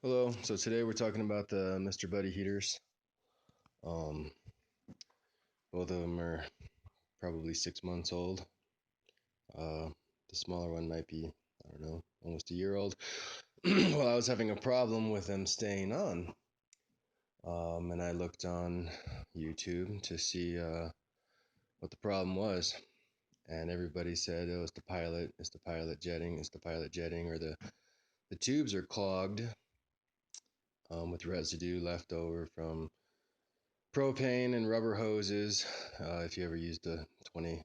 Hello, so today we're talking about the Mr. Buddy heaters. Um, Both of them are probably 6 months old. The smaller one might be, I don't know, almost a year old. Well, I was having a problem with them staying on. And I looked on YouTube to see what the problem was. And everybody said, oh, it's the pilot jetting, or the tubes are clogged with residue left over from propane and rubber hoses. If you ever used the 20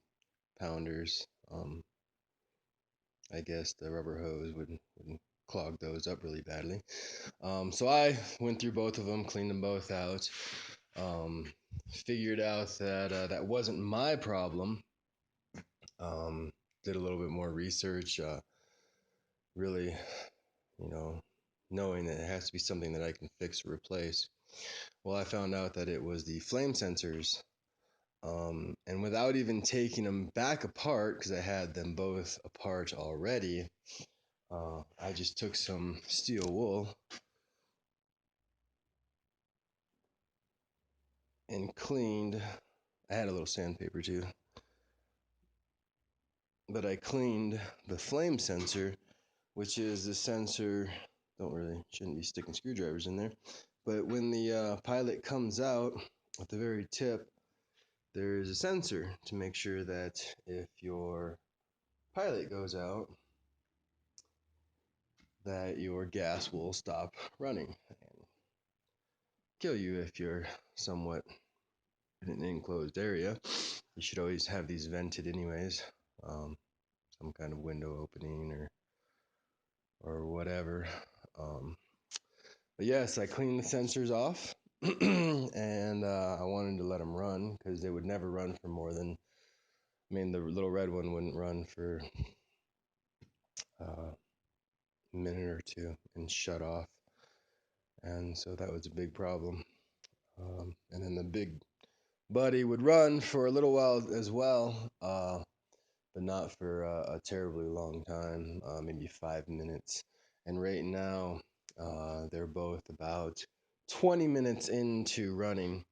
pounders, I guess the rubber hose would clog those up really badly. So I went through both of them, cleaned them both out, figured out that that wasn't my problem. Did a little bit more research, really, you know, knowing that it has to be something that I can fix or replace. Well, I found out that it was the flame sensors. And without even taking them back apart, because I had them both apart already, I just took some steel wool and cleaned. I had a little sandpaper too, but I cleaned the flame sensor, which is the sensor. Shouldn't be sticking screwdrivers in there, but when the pilot comes out at the very tip, there's a sensor to make sure that if your pilot goes out, that your gas will stop running and kill you if you're somewhat in an enclosed area. You should always have these vented anyways, some kind of window opening or whatever. But yes, I cleaned the sensors off, and I wanted to let them run because they would never run for more than. I mean, the little red one wouldn't run for a minute or two and shut off, and so that was a big problem. And then the big buddy would run for a little while as well, but not for a terribly long time, maybe 5 minutes. And right now, they're both about 20 minutes into running,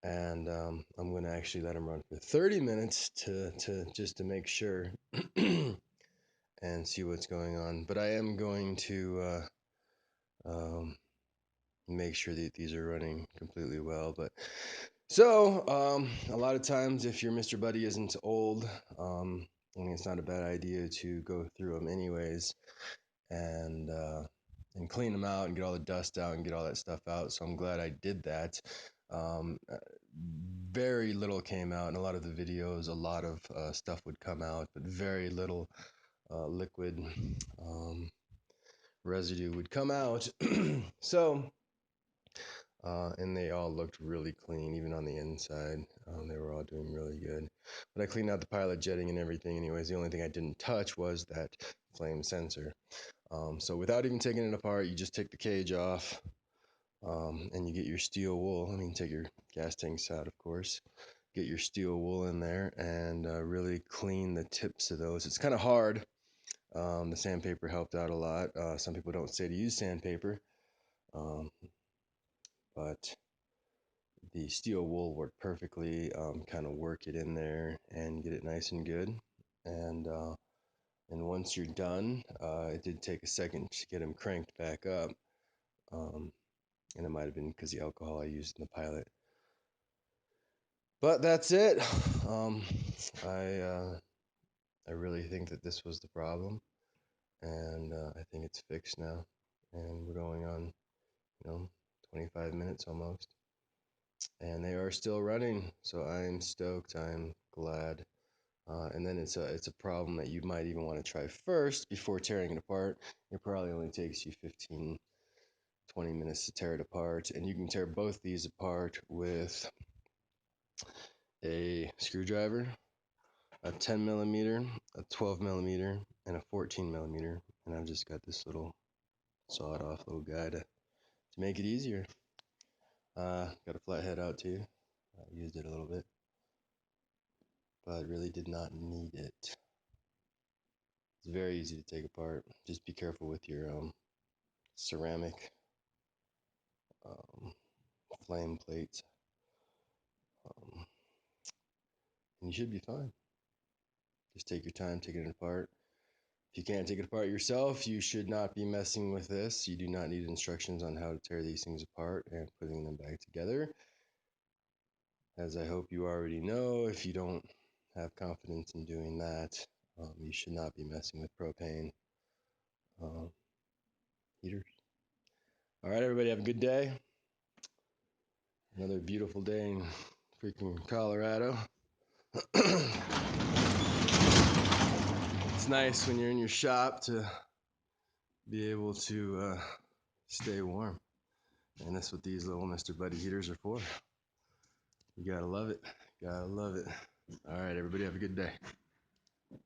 and I'm going to actually let them run for 30 minutes to just to make sure and see what's going on. But I am going to make sure that these are running completely well. But so a lot of times, if your Mr. Buddy isn't old, I mean, it's not a bad idea to go through them anyways and clean them out and get all the dust out and get all that stuff out. So I'm glad I did that. Um, uh, Very little came out in a lot of the videos. A lot of stuff would come out, but very little liquid residue would come out. So and they all looked really clean, even on the inside. They were all doing really good. But I cleaned out the pilot jetting and everything anyways. The only thing I didn't touch was that flame sensor. So without even taking it apart, you just take the cage off, and you get your steel wool. I mean, take your gas tanks out, of course. Get your steel wool in there and really clean the tips of those. It's kind of hard. The sandpaper helped out a lot. Some people don't say to use sandpaper, um, but the steel wool worked perfectly. Kind of work it in there and get it nice and good. And once you're done, it did take a second to get them cranked back up. And it might have been because the alcohol I used in the pilot. But that's it. Um, I I really think that this was the problem, and I think it's fixed now. And we're going on, 25 minutes almost, and they are still running. So I'm stoked. I'm glad. And then it's a problem that you might even want to try first before tearing it apart. It probably only takes you 15, 20 minutes to tear it apart, and you can tear both these apart with a screwdriver, a 10 millimeter, a 12 millimeter, and a 14 millimeter. And I've just got this little sawed off little guy to make it easier. Got a flathead out too. I used it a little bit, but really did not need it. It's very easy to take apart. Just be careful with your ceramic flame plates. And you should be fine. Just take your time taking it apart. If you can't take it apart yourself, you should not be messing with this. You do not need instructions on how to tear these things apart and putting them back together. As I hope you already know, if you don't have confidence in doing that, you should not be messing with propane heaters. All right, everybody, have a good day. Another beautiful day in freaking Colorado. It's nice when you're in your shop to be able to stay warm. And that's what these little Mr. Buddy heaters are for. You gotta love it. Gotta love it. All right, everybody, have a good day.